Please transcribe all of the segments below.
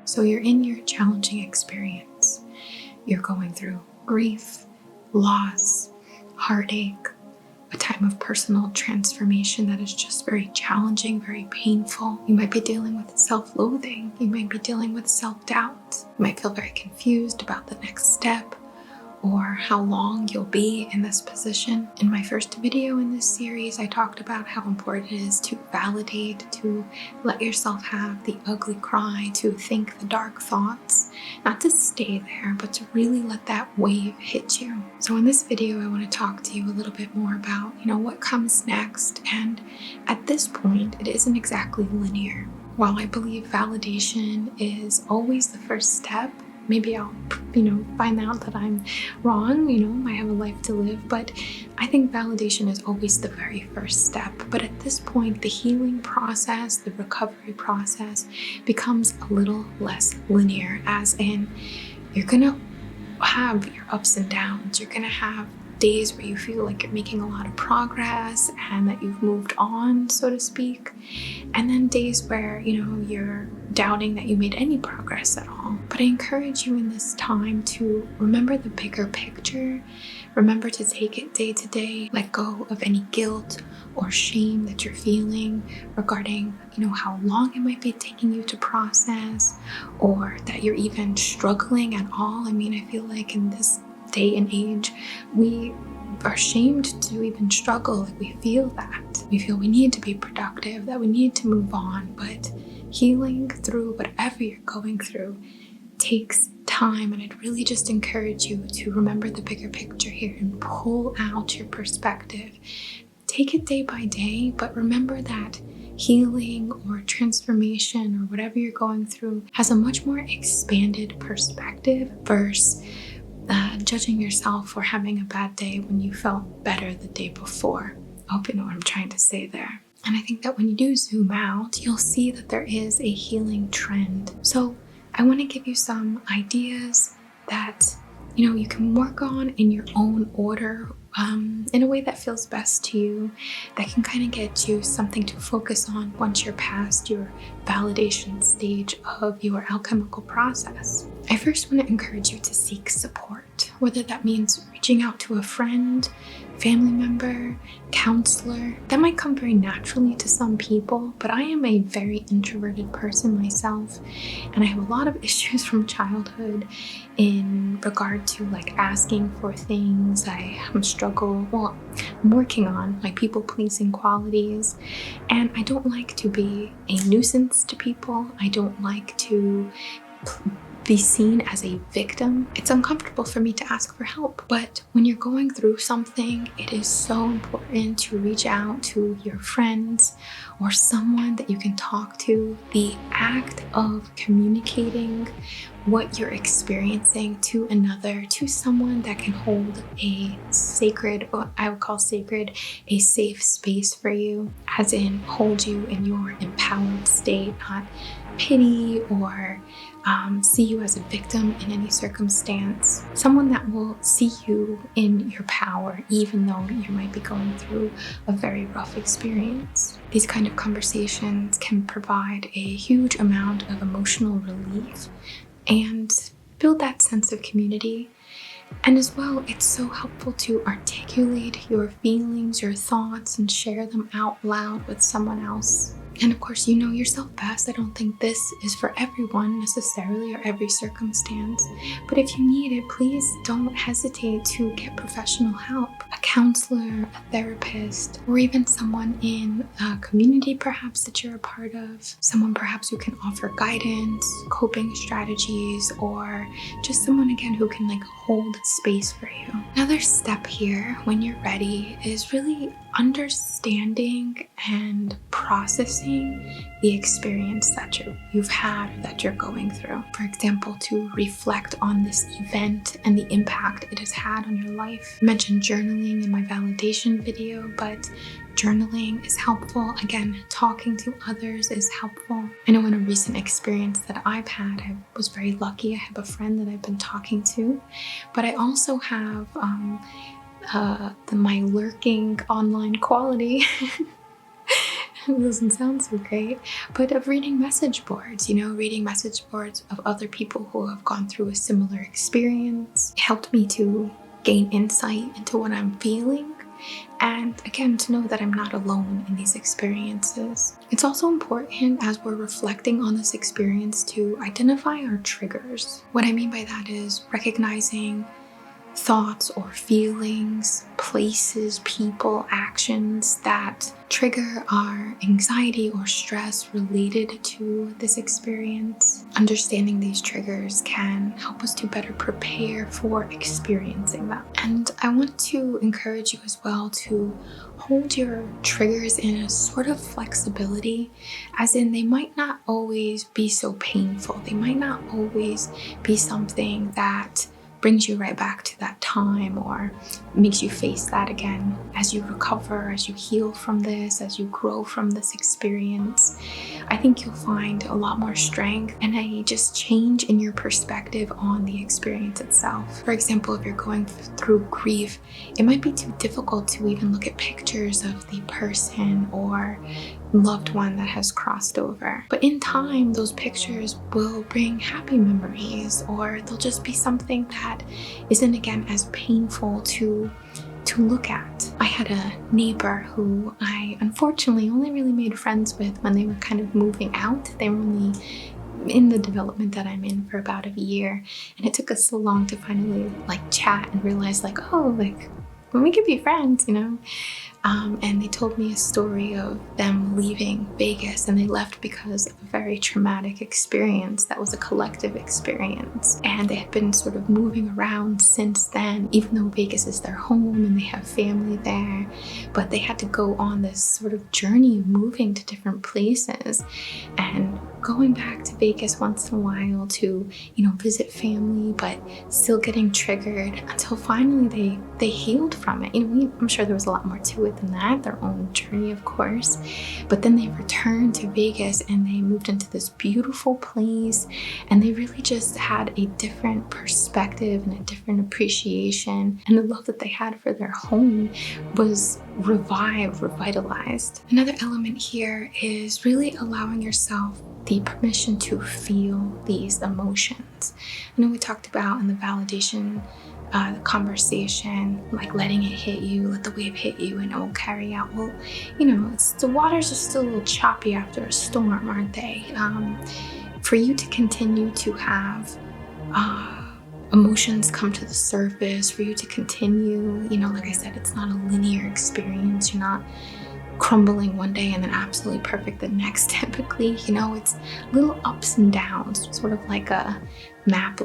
So you're in your challenging experience. You're going through grief, loss, heartache, a time of personal transformation that is just very challenging, very painful. You might be dealing with self-loathing. You might be dealing with self-doubt. You might feel very confused about the next step or how long you'll be in this position. In my first video in this series, I talked about how important it is to validate, to let yourself have the ugly cry, to think the dark thoughts, not to stay there, but to really let that wave hit you. So in this video, I want to talk to you a little bit more about, what comes next. And at this point, it isn't exactly linear. While I believe validation is always the first step, maybe I'll, find out that I'm wrong, I have a life to live, but I think validation is always the very first step. But at this point, the healing process, the recovery process becomes a little less linear, as in you're gonna have your ups and downs. You're gonna have days where you feel like you're making a lot of progress and that you've moved on, so to speak. And then days where, you're doubting that you made any progress at all. But I encourage you in this time to remember the bigger picture. Remember to take it day to day. Let go of any guilt or shame that you're feeling regarding, how long it might be taking you to process, or that you're even struggling at all. I feel like in this day and age, we are ashamed to even struggle. Like, we feel that. We feel we need to be productive, that we need to move on. But healing through whatever you're going through takes time. And I'd really just encourage you to remember the bigger picture here and pull out your perspective. Take it day by day, but remember that healing or transformation or whatever you're going through has a much more expanded perspective versus judging yourself for having a bad day when you felt better the day before. I hope you know what I'm trying to say there. And I think that when you do zoom out, you'll see that there is a healing trend. So I want to give you some ideas that, you can work on in your own order, in a way that feels best to you, that can kind of get you something to focus on once you're past your validation stage of your alchemical process. I first want to encourage you to seek support, whether that means reaching out to a friend, family member, counselor. That might come very naturally to some people, but I am a very introverted person myself, and I have a lot of issues from childhood in regard to asking for things. I I'm working on my people-pleasing qualities, and I don't like to be a nuisance to people. I don't like to be seen as a victim. It's uncomfortable for me to ask for help, but when you're going through something, it is so important to reach out to your friends or someone that you can talk to. The act of communicating what you're experiencing to another, to someone that can hold a sacred, what I would call sacred, a safe space for you, as in hold you in your empowered state, not pity or see you as a victim in any circumstance. Someone that will see you in your power, even though you might be going through a very rough experience. These kind of conversations can provide a huge amount of emotional relief and build that sense of community. And as well, it's so helpful to articulate your feelings, your thoughts, and share them out loud with someone else. And of course, you know yourself best. I don't think this is for everyone necessarily or every circumstance, but if you need it, please don't hesitate to get professional help. A counselor, a therapist, or even someone in a community perhaps that you're a part of. Someone perhaps who can offer guidance, coping strategies, or just someone again who can hold space for you. Another step here when you're ready is really understanding and processing the experience that you've had or that you're going through. For example, to reflect on this event and the impact it has had on your life. I mentioned journaling in my validation video, but journaling is helpful. Again, talking to others is helpful. I know in a recent experience that I've had, I was very lucky. I have a friend that I've been talking to, but I also have my lurking online quality It doesn't sound so great, but of reading message boards, reading message boards of other people who have gone through a similar experience. It helped me to gain insight into what I'm feeling, and again, to know that I'm not alone in these experiences. It's also important as we're reflecting on this experience to identify our triggers. What I mean by that is recognizing thoughts or feelings, places, people, actions that trigger our anxiety or stress related to this experience. Understanding these triggers can help us to better prepare for experiencing them. And I want to encourage you as well to hold your triggers in a sort of flexibility, as in they might not always be so painful. They might not always be something that brings you right back to that time or makes you face that again. As you recover, as you heal from this, as you grow from this experience, I think you'll find a lot more strength and a just change in your perspective on the experience itself. For example, if you're going through grief, it might be too difficult to even look at pictures of the person or loved one that has crossed over. But in time, those pictures will bring happy memories, or they'll just be something that isn't again as painful to look at. I had a neighbor who I unfortunately only really made friends with when they were kind of moving out. They were only in the development that I'm in for about a year, and it took us so long to finally chat and realize we could be friends, and they told me a story of them leaving Vegas, and they left because of a very traumatic experience that was a collective experience. And they had been sort of moving around since then, even though Vegas is their home and they have family there. But they had to go on this sort of journey of moving to different places and going back to Vegas once in a while to, visit family, but still getting triggered until finally they healed from it. I'm sure there was a lot more to it than that, their own journey, of course. But then they returned to Vegas and they moved into this beautiful place, and they really just had a different perspective and a different appreciation. And the love that they had for their home was revitalized. Another element here is really allowing yourself the permission to feel these emotions. I know we talked about in the validation the conversation, letting it hit you, let the wave hit you and it will carry out. Well, the waters are still a little choppy after a storm, aren't they? For you to continue to have emotions come to the surface, for you to continue, like I said, it's not a linear experience. You're not crumbling one day and then absolutely perfect the next. Typically, it's little ups and downs, sort of like a map,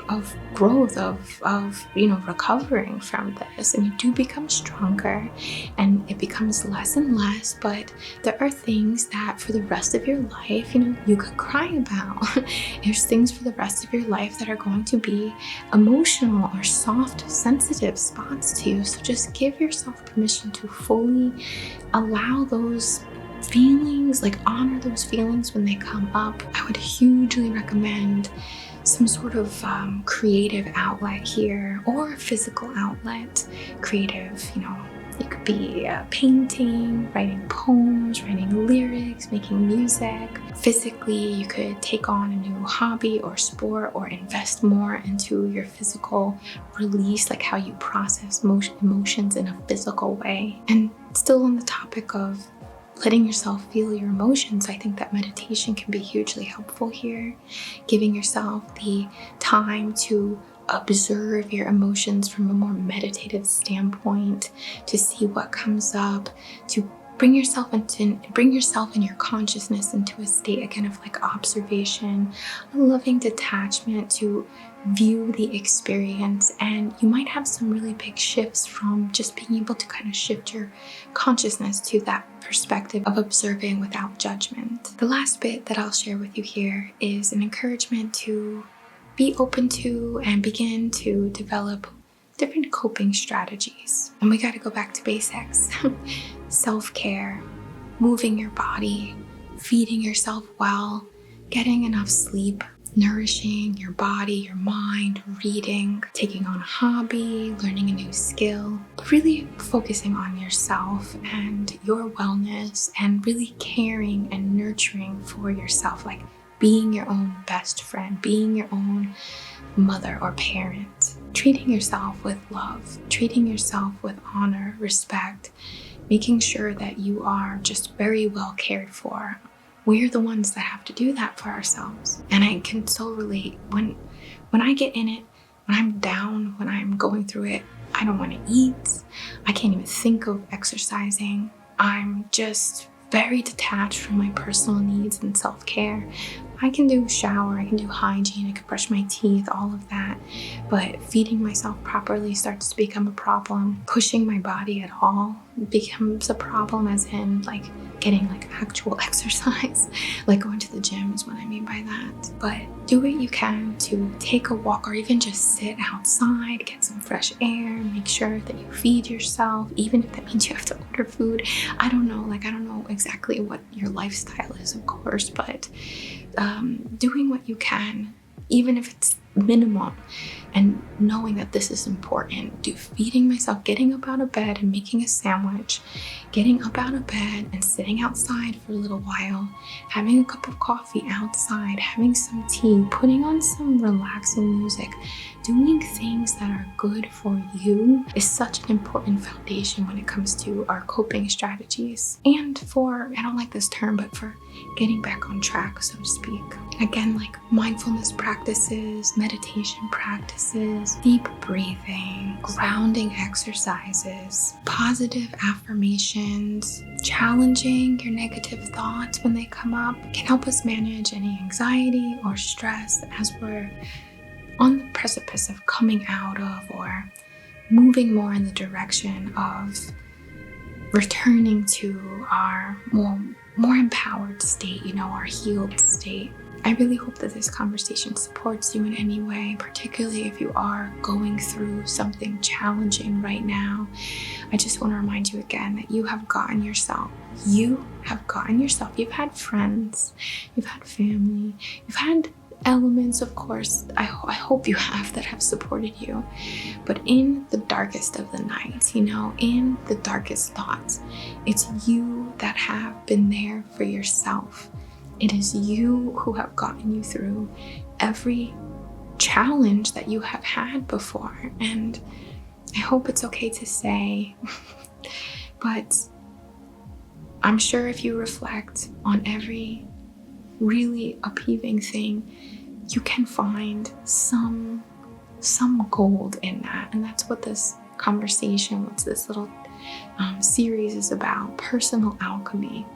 of growth, of recovering from this, and you do become stronger and it becomes less and less. But there are things that for the rest of your life you could cry about. There's things for the rest of your life that are going to be emotional or soft, sensitive spots to you. So just give yourself permission to fully allow those feelings, honor those feelings when they come up. I would hugely recommend some sort of creative outlet here, or physical outlet. Creative, it could be painting, writing poems, writing lyrics, making music. Physically, you could take on a new hobby or sport, or invest more into your physical release, how you process emotions in a physical way. And still on the topic of letting yourself feel your emotions, I think that meditation can be hugely helpful here. Giving yourself the time to observe your emotions from a more meditative standpoint, to see what comes up, to bring yourself and your consciousness into a state again of observation, a loving detachment to view the experience. And you might have some really big shifts from just being able to kind of shift your consciousness to that perspective of observing without judgment. The last bit that I'll share with you here is an encouragement to be open to and begin to develop different coping strategies. And we got to go back to basics. Self-care, moving your body, feeding yourself well, getting enough sleep. nourishing your body, your mind, reading, taking on a hobby, learning a new skill, really focusing on yourself and your wellness and really caring and nurturing for yourself, like being your own best friend, being your own mother or parent, treating yourself with love, treating yourself with honor, respect, making sure that you are just very well cared for. We're the ones that have to do that for ourselves. And I can so relate when I get in it, when I'm down, when I'm going through it, I don't want to eat. I can't even think of exercising. I'm just very detached from my personal needs and self-care. I can do shower, I can do hygiene, I can brush my teeth, all of that. But feeding myself properly starts to become a problem. Pushing my body at all becomes a problem, as in like getting like actual exercise, like going to the gym is what I mean by that. But do what you can to take a walk or even just sit outside, get some fresh air, make sure that you feed yourself, even if that means you have to order food. I don't know exactly what your lifestyle is, of course, but doing what you can, even if it's minimum, and knowing that this is important. Feeding myself, getting up out of bed and making a sandwich, getting up out of bed and sitting outside for a little while, having a cup of coffee outside, having some tea, putting on some relaxing music, doing things that are good for you is such an important foundation when it comes to our coping strategies. And for, I don't like this term, but for getting back on track, so to speak. Again, like mindfulness practices, meditation practices, deep breathing, grounding exercises, positive affirmations, challenging your negative thoughts when they come up can help us manage any anxiety or stress as we're on the precipice of coming out of or moving more in the direction of returning to our more empowered state, our healed state. I really hope that this conversation supports you in any way, particularly if you are going through something challenging right now. I just want to remind you again that you have gotten yourself. You have gotten yourself. You've had friends, you've had family, you've had elements, of course, I hope you have, that have supported you. But in the darkest of the nights, in the darkest thoughts, it's you that have been there for yourself. It is you who have gotten you through every challenge that you have had before. And I hope it's okay to say, but I'm sure if you reflect on every really upheaving thing, you can find some gold in that. And that's what this conversation, what this little series is about, personal alchemy.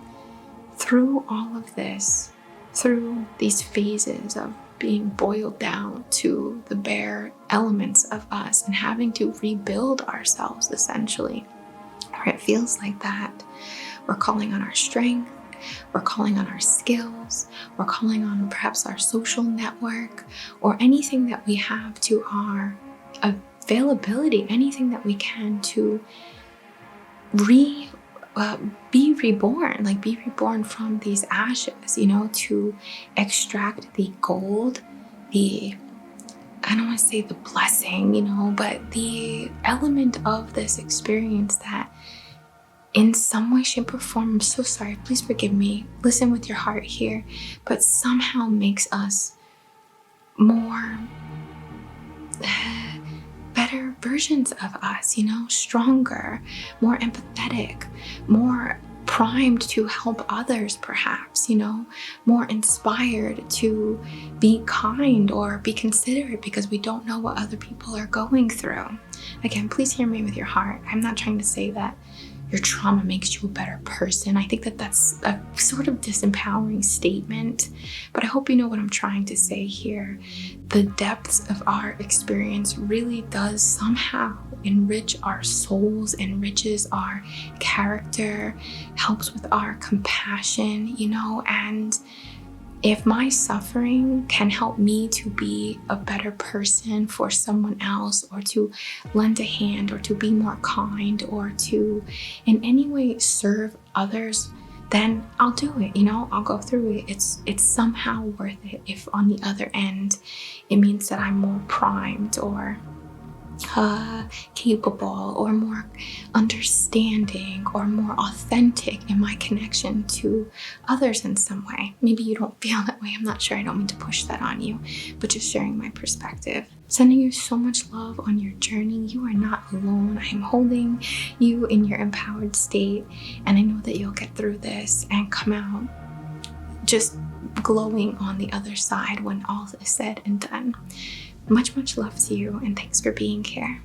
Through all of this, through these phases of being boiled down to the bare elements of us and having to rebuild ourselves, essentially, or it feels like that, we're calling on our strength, we're calling on our skills, we're calling on perhaps our social network, or anything that we have to our availability, anything that we can to be reborn from these ashes, to extract the gold, I don't want to say the blessing, but the element of this experience that in some way, shape, or form, I'm so sorry, please forgive me, listen with your heart here, but somehow makes us more better versions of us, stronger, more empathetic, more primed to help others, perhaps, more inspired to be kind or be considerate because we don't know what other people are going through. Again, please hear me with your heart. I'm not trying to say that your trauma makes you a better person. I think that that's a sort of disempowering statement, but I hope you know what I'm trying to say here. The depths of our experience really does somehow enrich our souls, enriches our character, helps with our compassion, and if my suffering can help me to be a better person for someone else, or to lend a hand, or to be more kind, or to in any way serve others, then I'll do it. I'll go through it. It's somehow worth it if on the other end it means that I'm more primed or capable or more understanding or more authentic in my connection to others in some way. Maybe you don't feel that way. I'm not sure. I don't mean to push that on you, but just sharing my perspective. Sending you so much love on your journey. You are not alone. I am holding you in your empowered state, and I know that you'll get through this and come out just glowing on the other side when all is said and done. Much, much love to you, and thanks for being here.